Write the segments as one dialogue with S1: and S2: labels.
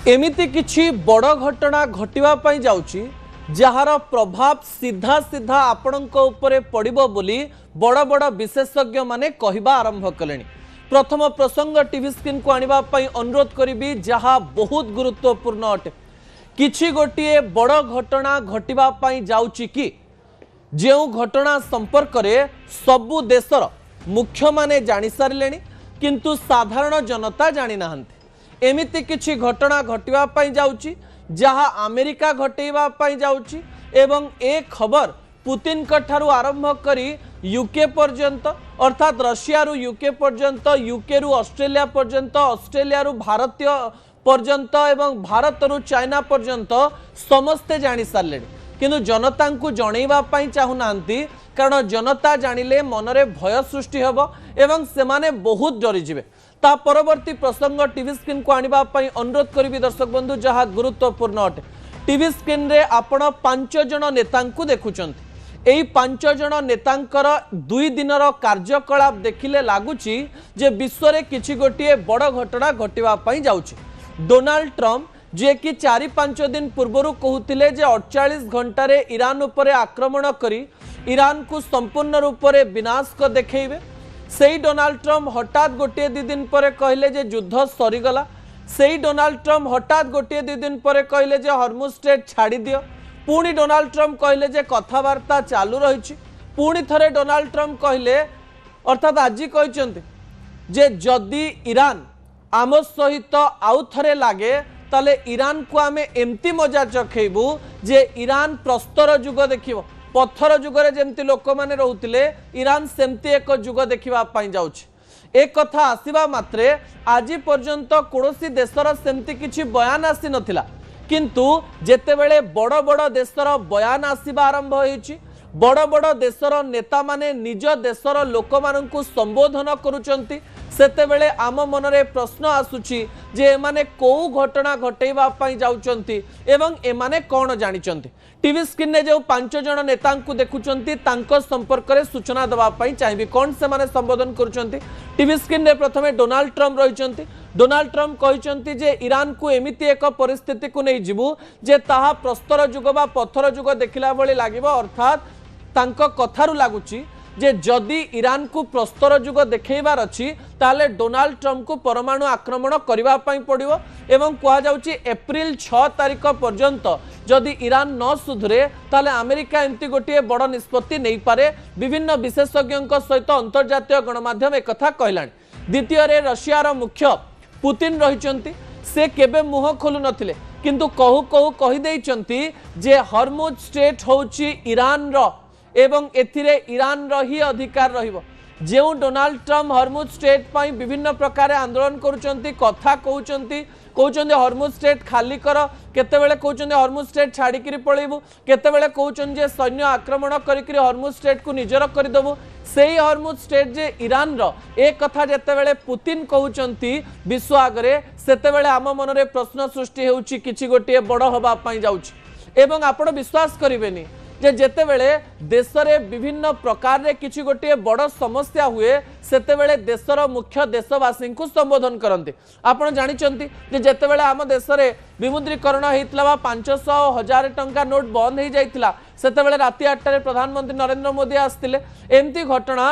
S1: एमिति किछि बड़ घटना घटिबा जाउछि जार प्रभाव सीधा सीधा आपणक उपरे पड़िबो बोली बड़ बड़ विशेषज्ञ माने कहिबा आरंभ कलेनि। प्रथम प्रसंग टीवी स्क्रीन को आनिबा पई अनुरोध करिबी जहाँ बहुत गुरुत्वपूर्ण अटे। किछि गोटिए बड़ घटना घटिबा पई जाउछि कि जेउ घटना संपर्क रे सबु देशर मुख्य माने जानि सारिलेनि किंतु साधारण जनता जानि नाहंती। एमिति किछि घटना घटिबा पई जाउछि जहाँ अमेरिका घटेबा पई जाउछि एवं ए खबर पुतिन कठारु आरंभ करी यूके पर्यंत अर्थात रशिया रु यूके पर्यंत यूके रु ऑस्ट्रेलिया पर्यंत ऑस्ट्रेलिया रु भारतीय पर्यंत एवं भारत रु चाइना पर्यंत समस्ते जानि सारले किंतु जनता को जनइबा पई चाहुनांती कारण जनता जानिले मनरे भय सृष्टि हेबो एवं सेमाने बहुत डरी जिवे। ता परवर्ती प्रसंग टीवी स्क्रीन को आनिबा पई अनुरोध करिबी दर्शक बंधु जहाँ गुरुत्वपूर्ण अटे। टीवी स्क्रीन रे आपण 5 जण नेतांकु देखुचंती। एई 5 जण नेतांकर 2 दिनर कार्यकलाप देखिले लागुची जे विश्व रे किछि गोटिए बड़ घटना घटिबा पई जाउची। डोनाल्ड ट्रम्प जे कि 4-5 दिन पूर्वरु कहूतिले जे 48 घंटारे ईरान उपरे आक्रमण करी ईरान को संपूर्ण रूप से विनाश को देखेबे, सेई डोनाल्ड ट्रम्प हठात गोटे 2 दिन पर कहले जे युद्ध सरीगला। सेई डोनाल्ड ट्रम्प हठात गोटे 2 दिन पर कहले जे हॉर्मुज स्ट्रेट छाड़ी दियो। पुणी डोनाल्ड ट्रम्प कहले जे कथावार्ता चालू रही। पुणी थरे डोनाल्ड ट्रम्प कहले अर्थात आज कहते जे जदि ईरान आम सहित आउ थरे लागे ताले ईरान को आमे एमती मजा चखेबू जे ईरान प्रस्तर जुग देखिबो। पत्थर जुगरे जेमती लोक माने रहुतिले ईरान सेमती एक जुग देखिबा पई जाउछि। एक कथा आसीबा मात्रे आज पर्यंत कोनोसी देशर सेमती किछि बयान आसी नथिला किंतु जेतेबेले बड़ बड़ देशर बयान आसीबा आरंभ होइछि बड़ बड़ देशर नेता माने निज देशर लोक माननकु संबोधन करूचंती सेतेबेले आम मनरे प्रश्न आसुछि जे एमाने को घटना घटेबा पई जाउचंती एवं एमाने कोन जानिचंती। टीवी स्क्रीन ने जो 5 जण नेता देखुचंती तांको संपर्क रे सूचना दबा पई चाहिबी कोन से माने संबोधन करूचंती। टीवी स्क्रीन ने प्रथमे डोनाल्ड ट्रम्प रहिचंती। डोनाल्ड ट्रम्प कहिचंती जे ईरान को एमिति एक परिस्थिति को नै जिवु जे ताहा प्रस्तर जुग बा पत्थर जुग देखिला बळे लागिबो अर्थात तांको कथारु लागुची जे जदि ईरान को प्रस्तर जुग देखैबार अछि ताले डोनाल्ड ट्रम्प को परमाणु आक्रमण करबा पई पड़िबो एवं कहा जाउची एप्रिल 6 तारिख पर्यंत जदि ईरान न सुधरे ताले अमेरिका एमती गोटे बड़ निष्पत्ति नहीं पारे। विभिन्न विशेषज्ञों सहित अंतर्जातीय गणमाध्यम एक कथा कहलानी। द्वितीय रे रशियार मुख्य पुतिन रहिचंती से केबे मुह खोलु नथिले किंतु कहू कहू कहि देइचंती जे हॉर्मुज स्ट्रेट होउची ईरान रो एवं एथिरे ईरान रही अधिकार रहिबो। जेउ डोनाल्ड ट्रम्प हॉर्मुज स्ट्रेट पई विभिन्न प्रकार आंदोलन करूचंती कथा कहउचंती कहउचंती हॉर्मुज स्ट्रेट खाली कर केतेबेले कहउचंती हॉर्मुज स्ट्रेट छाड़ी करी पळेबो केतेबेले कहउचंती जे सैन्य आक्रमण करी हॉर्मुज स्ट्रेट को निजर करि देबो। सेही हॉर्मुज स्ट्रेट जे ईरान रो एक कथा जेतेबेले पुतिन कहउचंती विश्व आगरे सेतेबेले आम मनरे प्रश्न सृष्टि हेउची किछि गोटिए बड़ होबा पई जाउची एवं आपण विश्वास करिवेनी जे जेतेबेले देशरे विभिन्न प्रकार रे किछि गोटे बड़ समस्या हुए सेतेबेले देशर मुख्य देशवासी को संबोधन करते। आपण जानिचंती जे जेतेबेले आम देशरे विमुद्रीकरण हेइतला 500,000 टंका नोट बंद हो जाइतिला सेतेबेले राति 8 रे प्रधानमंत्री नरेंद्र मोदी आस्तिले एमती घटना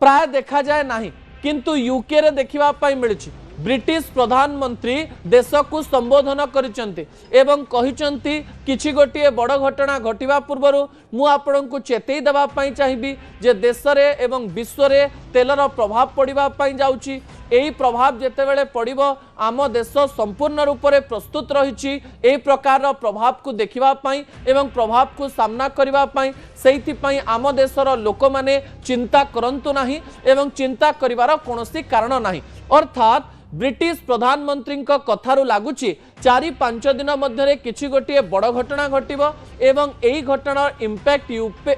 S1: प्राय देखा जाए नाही किंतु यूके रे देखिबा पई मिलछि। ब्रिटिश प्रधानमंत्री देश को संबोधन करिसंती एवं कहिसंती किछि गोटिए बड़ घटना घटिबा पूर्वरु मु आपन को चेतई देबा पई चाहिबी जे देश रे एवं विश्व रे तेलर प्रभाव पड़िबा पई जाउची। एही प्रभाव जेतेबेले पड़िबो आम देश संपूर्ण रूप से प्रस्तुत रहिछि एही प्रकार प्रभाव को देखिबा पई एवं प्रभाव को सामना करिबा पई सेहिति पई आम देशर लोक माने चिंता करंतु नाही एवं चिंता करिवार कोनोसी कारण नाही। अर्थात ब्रिटिश प्रधानमंत्री कथारु लागुची 4-5 दिन मध्य किछि गोटिए बड़ घटना घटिबो एवं एही घटनार इंपैक्ट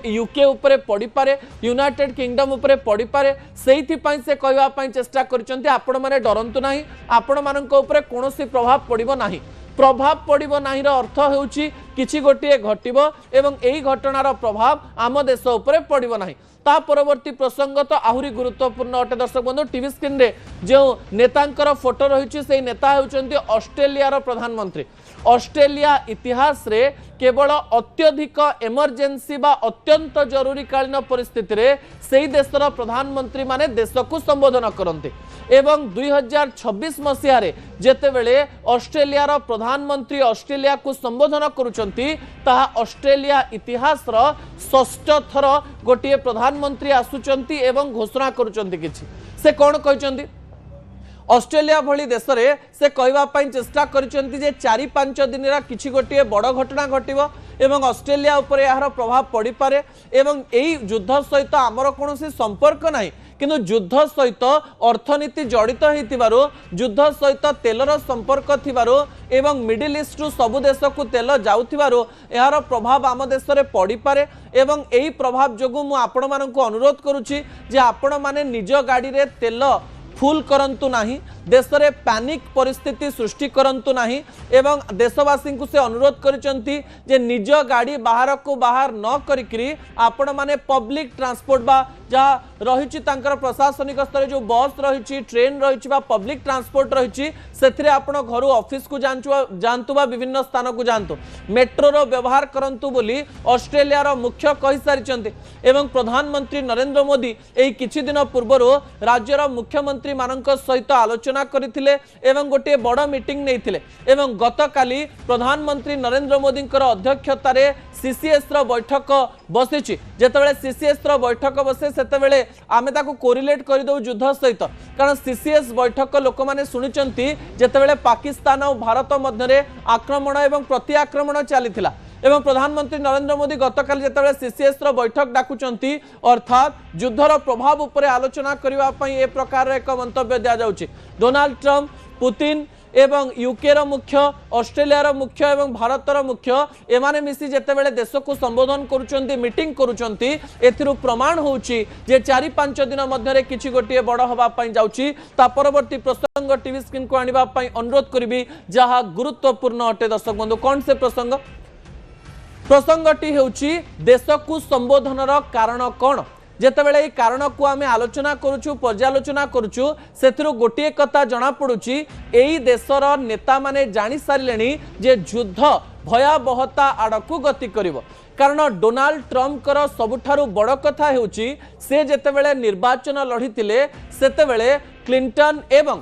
S1: यूके उपरे पड़ी पारे यूनाइटेड किंगडम उपरे पड़ी पारे सेहिति पई से कहबा पई चेष्टा करचंती आपण माने डरंतु नाही आपण मानक उपरे कोनोसी प्रभाव पड़िबो नाही। प्रभाव पड़िबो नाहीर अर्थ हेउची किछि गोटिए घटिबो एवं एई घटनार प्रभाव आम देश उपरे पड़िबो नाही। ता परवर्ती प्रसंग तो आहुरी गुरुत्वपूर्ण अटे। दर्शक बंधु टीवी स्क्रीन रे जो नेतांकर फोटो रही से नेता होउचंती ऑस्ट्रेलिया प्रधानमंत्री। ऑस्ट्रेलिया इतिहास रे केवल अत्यधिक एमरजेंसी बा अत्यंत जरूरीकालीन परिस्थिति रे सेही देशर प्रधानमंत्री माने देश को संबोधन करते एवं 2026 मसीह जेतेबेले ऑस्ट्रेलिया प्रधानमंत्री ऑस्ट्रेलिया को संबोधन करुचंती ताहा ऑस्ट्रेलिया इतिहास रो षष्ठ थर गोटे प्रधानमंत्री आसुचंती एवं घोषणा करुचंती किछि से कोन कहचंती ऑस्ट्रेलिया भली देश में से कहवाई चेष्टा करिसेंती जे 4-5 दिन किछि गोटे बड़ घटना घटिबो एवं ऑस्ट्रेलिया उपर यार प्रभाव पड़ पारे एवं एई युद्ध सहित आमर कौन संपर्क नाही किंतु युद्ध सहित अर्थनीति जड़ित होइतिबारु युद्ध सहित तेलर संपर्क थिबारु एवं मिडिल ईस्ट रु सबु देश को तेल जाउथिबारु यार प्रभाव आम देश में पड़ पारे एवं एई प्रभाव जोगु मु आपण माननकु अनुरोध करुछि जे आपण माने निज गाड़ी रे तेल फुल करंतु नाही देश रे पैनिक परिस्थिति सृष्टि करंतु नाही एवं देशवासी को से अनुरोध करिसेंती जे निज गाड़ी बाहर को बाहर न करिकरी आपण माने पब्लिक ट्रांसपोर्ट बा जहाँ रही प्रशासनिक स्तर जो बस रही ट्रेन रही पब्लिक ट्रांसपोर्ट रही से आपण घर ऑफिस को जातु विभिन्न स्थान को जातु मेट्रोर व्यवहार करंतु बोली ऑस्ट्रेलिया मुख्य कहि सारिचंती एवं प्रधानमंत्री नरेंद्र मोदी एई किछि दिन पूर्व राज्यर मुख्यमंत्री मानक सहित आलोचना करथिले एवं गोटे बड़ मीटिंग नैथिले एवं गतकाली प्रधानमंत्री नरेंद्र मोदी अध्यक्षतार सीसीएस रो बैठक बसी जेतेबेले सीसीएस रो बैठक बसे सेतेबेले आमे ताको कोरिलेट कर दउ युद्ध सहित कारण सीसीएस बैठक लोक माने सुनिचंती जेतेबेले पाकिस्तान और भारत मध्य आक्रमण एवं प्रति आक्रमण चलीथिला एवं प्रधानमंत्री नरेंद्र मोदी गतकाल जेतेबेले सीसीएस रो बैठक डाकुचंती अर्थात युद्धर प्रभाव उपरे आलोचना करबा पई ए प्रकार एक मंतव्य दिया जाउची। डोनाल्ड ट्रंप पुतिन एवं यूके रो मुख्य ऑस्ट्रेलिया रो मुख्य एवं भारत रो मुख्य एमाने मिसी जेतेबेले देश को संबोधन करुचंती मीटिंग करुचंती एथिरु प्रमाण होउची जे 4-5 दिन मध्य किछि गोटिए बड़ हवा पई जाउची। ता परवर्ती प्रसंग टीवी स्क्रीन को आनिबा पई अनुरोध करिबी जहा गुरुत्वपूर्ण अटे। दर्शक बंधु कोन से प्रसंगटी हेउची देश को संबोधनर कारण कोन जेतेबेले एई कारण को आमे आलोचना करूछु पर्यालोचना करूछु सेथिरु गोटिए कथा जणा पडुची एई देशर नेता माने जानि सारिलेनी जे युद्ध भयावहता आड़कू गति करिवो कारण डोनाल्ड ट्रंप कर सबुठारु बड़ कथा हेउची से जेतेबेले निर्वाचन लढितिले सेतेबेले क्लिंटन एवं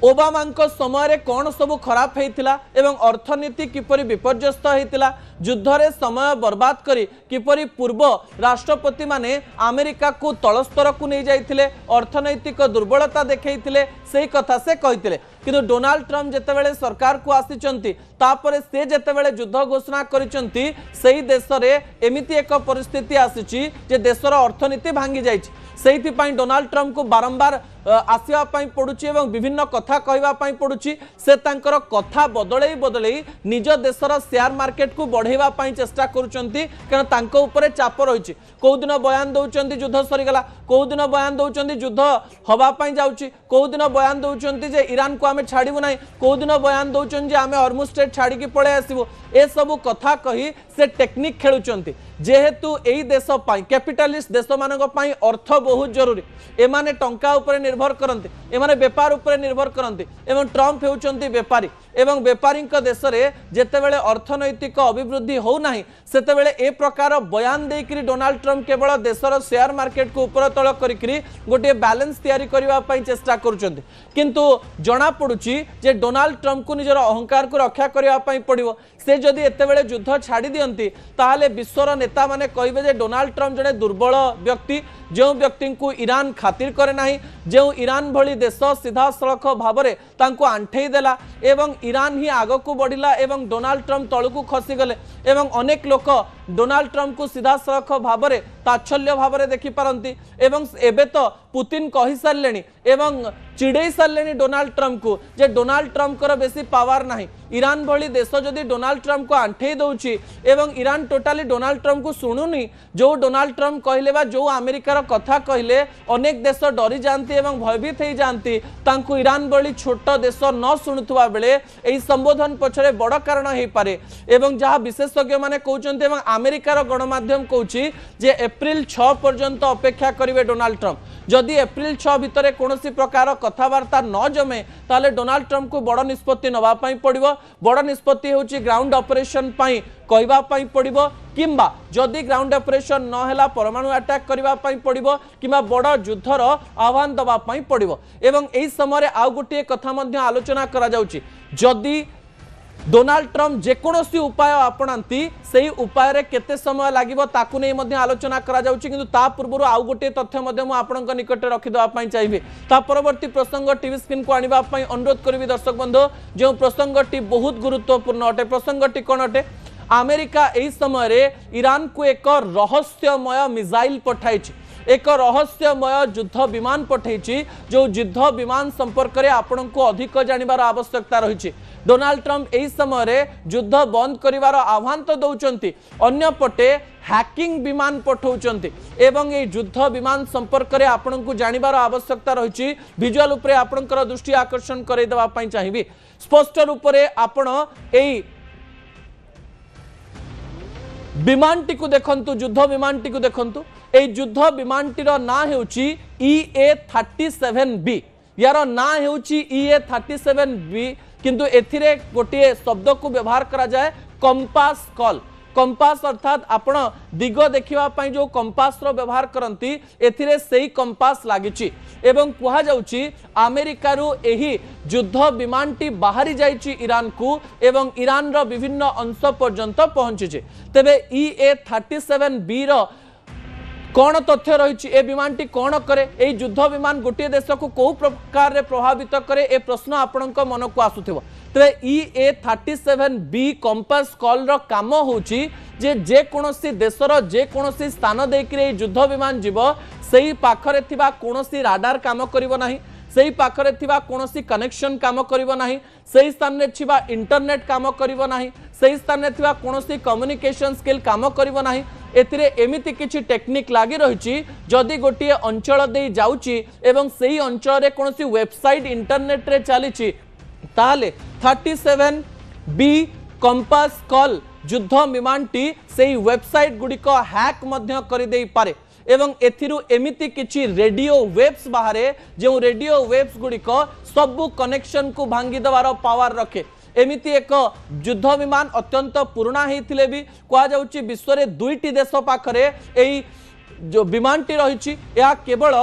S1: ओबामा समय रे कौन सब खराब होता एवं अर्थनीति किपरि विपर्यस्त होता युद्ध रे समय बर्बाद करी किपरि पूर्व राष्ट्रपति माने अमेरिका को तलस्तर को नहीं जाइथिले अर्थनैतिक दुर्बलता देखैथिले सेही कथा से कहिथिले किंतु डोनाल्ड ट्रंप जेतेबेले सरकार को आसीचंती तापरे से जेतेबेले युद्ध घोषणा करिचंती सेही देश रे एमिति एक परिस्थिति आसीची जे देशर अर्थनीति भांगी जाइछि सेही पई डोनाल्ड ट्रंप को बारंबार आसिया पई पडुची एवं विभिन्न कथा कहवा पई पडुची से तांकर कथा बदलई बदलई निज देशर शेयर मार्केट को बढ़ेवा पई चेष्टा करूचंती कारण तांको ऊपर चाप रहिछि को दिन बयान दउचंती युद्ध सरीगला को दिन बयान दउचंती युद्ध हवा पई जाउची को दिन बयान दउचंती जे ईरान को आमे छाड़िबु नाही को दिन बयान दउचंती जे आमे हॉर्मुज स्ट्रेट छाड़ी की पळे आसीबु ए सब कथा कही से टेक्निक खेलुचंती जेहेतु एई देश पई कैपिटलिस्ट देश मानक पई अर्थ बहुत जरूरी एमाने टंका ऊपर निर्भर करते एमाने व्यापार ऊपर निर्भर करते एवं ट्रंप हेउचंती व्यापारी एवं व्यापारी देश में जेतेबेले अर्थनैतिक अभिवृद्धि हो नाही सेतेबेले ए प्रकार बयान देकरी डोनाल्ड ट्रंप केवल देशर शेयर मार्केट को ऊपर तल करिकरी गोटे बैलेंस तैयारी करबा पई चेष्टा करूचंती किंतु जना पडुची जे डोनाल्ड ट्रंप को निजर अहंकार को रक्षा करबा पई पड़िबो से जदि एतेबेले युद्ध छाड़ी दियंती ताहाले विश्वर नेता माने कहिबे जे डोनाल्ड ट्रंप जने दुर्बल व्यक्ति जो व्यक्ति को ईरान खातिर करे नाही जो ईरान भली देश सीधा सड़क भाव में तांको आंठेई देला एवं ईरान ही आग को बढ़िला एवं डोनाल्ड ट्रंप तलू खसी गले एवं अनेक लोक डोनाल्ड ट्रंप को सीधा सड़क भाव में ताच्छल्य भाव में देखि पारंती एवं एबे तो पुतिन कहि सारलेनी एवं चिड़े सारे डोनाल्ड ट्रंप को जे डोनाल्ड ट्रंप को बेसी पावर नहीं ईरान भली देश जदि डोनाल्ड ट्रंप को आंठे दौची एवं ईरान टोटाली डोनाल्ड ट्रंप को शुणुनी जो डोनाल्ड ट्रंप कहले बा जो अमेरिकार कथा कहले अनेक देश डरी जाती एवं भयभीत हो जाती तांको ईरान भली छोट देश न शुणुवा बेले यही संबोधन पछरे बड़ कारण हो पारे एवं जहाँ विशेषज्ञ माने कहउचंती एवं अमेरिकार गणमाध्यम कहउची जे एप्रिल 6 पर्यंत अपेक्षा करिवे डोनाल्ड ट्रंप जदि एप्रिल 6 भितर कौनसी प्रकार कथबार्ता न जमे ताले डोनाल्ड ट्रंप को बड़ निष्पत्ति नवा पड़ो बड़ निष्पत्ति होची ग्राउंड ऑपरेशन पाई कहवा पड़ो किंबा जदि ग्राउंड ऑपरेशन न हैला परमाणु अटैक करबा पड़ो किंबा बड़ युद्धर आह्वान दबा पड़ो एवं एही समय आउ गोटे कथा मध्य आलोचना करा जाउची जदि डोनाल्ड ट्रंप जेकोसी उपाय आपणांती सेही उपाय रे केते समय लागिबो ताकू नै मध्य आलोचना करा जाउची किंतु ता पूर्व आउ गोटे तथ्य मध्य मु आपणक निकट रखि दवा पई चाहिबे ता परवर्ती प्रसंग टीवी स्क्रीन को आनिबा पई अनुरोध करबी दर्शक बंधु जो प्रसंगटी बहुत गुरुत्वपूर्ण अटे प्रसंगटी कोन अटे अमेरिका एही समय रे ईरान को एक रहस्यमय मिसाइल पठाइछि एक रहस्यमय युद्ध विमान पठाइछि जो युद्ध विमान संपर्क में आपण को अधिक जानिबार आवश्यकता रही डोनाल्ड ट्रंप एही समय रे युद्ध बंद करिवार आह्वान तो दौरान अन्य पटे हैकिंग विमान पठाउचंती एवं ये युद्ध विमान संपर्क में आपण को जानिबार आवश्यकता रही विजुअल उपरे आपणकर दृष्टि आकर्षण करई देबा पई चाहिबी स्पष्ट रूप से आपण एही विमानटी को देखंतु युद्ध विमानटी को देखंतु ए युद्ध विमानटीर ना हेउची EA-37B यार ना हेउची EA-37B किंतु एथिरे गोटे शब्द को व्यवहार करा जाए कंपास कॉल कंपास अर्थात आपण दिग देखिबा पई जो कंपास रो व्यवहार करंती एथिरे सेही कंपास लागिची एवं कुहा जाउची अमेरिका रो एही युद्ध विमानटी बाहरी जाइची ईरान को एवं ईरान रो विभिन्न अंश पर्यंत पहुंचीचे तबे EA-37B रो कौन तथ्य रही ए विमानटी कौन करे ए युद्ध विमान गोटे देश को कौ प्रकार रे प्रभावित करे ए प्रश्न आपणक मन को आसुथिबो तबे EA-37B कंपास कॉल रो काम होची जे कोनोसी देशर जे कोनोसी स्थान देकरे युद्ध विमान जीव सेही पाखरे थिबा कोनोसी राडार काम करिवो नाही सेही पाखरे थिबा कोनोसी कनेक्शन काम करिवो नाही सेही स्थान रे थिबा इंटरनेट काम करिवो नाही सेही स्थान रे थिबा कोनोसी कम्युनिकेशन स्किल काम करिवो नाही एथिरे एमिति किछि टेक्निक लागि रहिछि जदि गोटे अंचल दे जाउछि एवं सेही अंचल रे कोनोसी वेबसाइट इंटरनेट रे चलीछि ताले 37B कंपास कॉल युद्ध विमानटी सेही वेबसाइट गुडी को हैक मध्य करि देई पारे एवं एथिरु एमिति किछि रेडियो वेव्स बाहरे जो रेडियो वेव्स गुडी को सबु कनेक्शन को भांगी दवार पावर रखे एमिति एक युद्ध विमान अत्यंत पुराना होते भी कहुच्छी विश्व में दुईटी देश पाखरे एई जो विमानटी रही केवल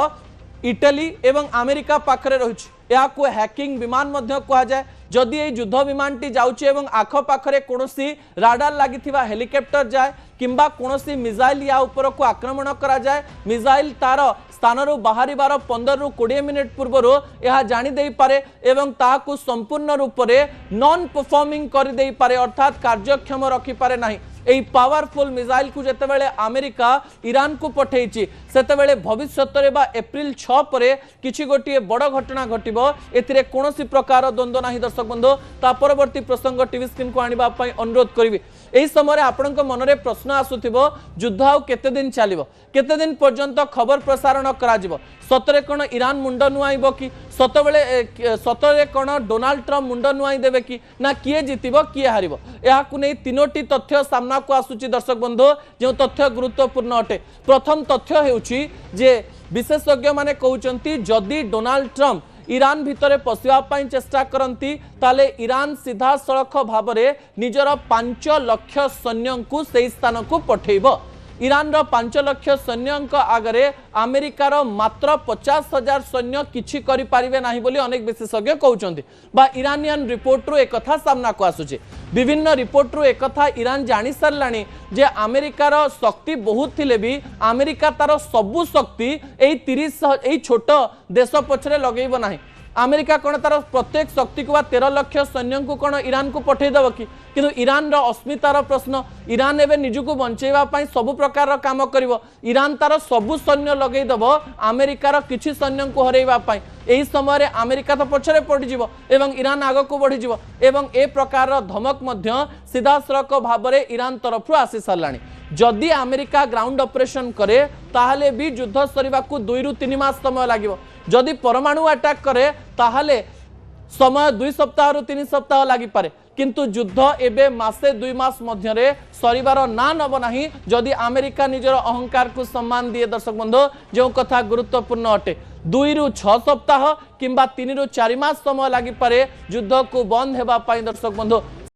S1: इटली एवं अमेरिका पाखरे रही या को हैकिंग विमान मध्य कहा जाए जदि ये युद्ध विमानटी जाउची एवं आख पाखरे कोनोसी राडार लागिथिबा हेलिकॉप्टर जाए किंबा कोनोसी मिसाइल या ऊपर को आक्रमण करा जाए मिसाइल तार स्थान रु बाहरी 15 रु 20 मिनिट पूर्व यह जानी दे पारे एवं ताकू संपूर्ण रूप से नॉन परफॉर्मिंग कर दे पारे अर्थात कार्यक्षम रखि पारे नाही एई पावरफुल मिसाइल को जेतेबेले अमेरिका ईरान को पठेइची सेतेबेले भविष्यत रे बा एप्रिल 6 परे किछि गोटिए बड़ घटना घटिबो एथिरे कोनोसी प्रकार द्वंद्व नाही दर्शक बंधु ता परवर्ती प्रसंग टीवी स्क्रीन को आनिबा पई अनुरोध करिवि एही समय आपनक मनरे प्रश्न आसुथिबो युद्ध आउ केते दिन चलिबो केते दिन पर्यंत खबर प्रसारण करा जिवो सतरे कोन ईरान मुंड नुआइबो कि सतरे कोन डोनाल्ड ट्रंप मुंड नुआइ देबे कि ना किए जितिबो किए हारिबो याकु नै तीनोटी तथ्य सामना को आसुची दर्शक बंधु जो तथ्य गुरुत्वपूर्ण अटे प्रथम तथ्य हेउची जे विशेषज्ञ माने कहउचंती जदि डोनाल्ड ट्रंप ईरान भितरे पशिबा पई चेष्टा करंती ताले ईरान सीधा सड़क भाबरे निजर 5 लाख सैन्य को सेही स्थान को पठेइबो ईरान रो 5 लाख सैन्य आगरे अमेरिकार मात्र 50,000 सैन्य किछि करि पारिबे नाही बोली अनेक विशेषज्ञ कहउचंती बा ईरानियन रिपोर्ट रो एक कथा सामना को आसुची विभिन्न रिपोर्ट रो एक कथा ईरान जानि सरलाणी जे अमेरिकार शक्ति बहुत थिले भी अमेरिका तार सबु शक्ति एई 30 एई छोट देश पछरे लगेइबो नाही अमेरिका कौन तार प्रत्येक शक्ति को 13 लाख सैन्य को कौन ईरान को पठेदेव कि किंतु ईरान अस्मितार प्रश्न ईरान एवं निजक बंचेवाई सबु प्रकार काम कर ईरान तार सबु सैन्य लगेदेव अमेरिकार किसी सैन्य को हरैवाई यही समय अमेरिका तो पछरे पड़ज एवं ईरान आग को बढ़ी एवं ए प्रकार धमक सीधा सड़क भाव में ईरान तरफ आसी सारा जदि अमेरिका ग्राउंड ऑपरेशन करे ताहले भी युद्ध सरीबा को 2 ରୁ 3 मास समय लागिवो जदि परमाणु अटैक करे ताहले समय 2 सप्ताह रु 3 सप्ताह लागि पारे किंतु युद्ध एबे मासे 2 मास मध्यरे सरीबार ना नब नाही जदि अमेरिका निजर अहंकार को सम्मान दिए दर्शक बंधु जो कथा गुरुत्वपूर्ण अटे 2 ରୁ 6 सप्ताह किंबा 3 ରୁ 4 मास समय लागि पारे युद्ध को बंद हेबा पाई दर्शक बंधु।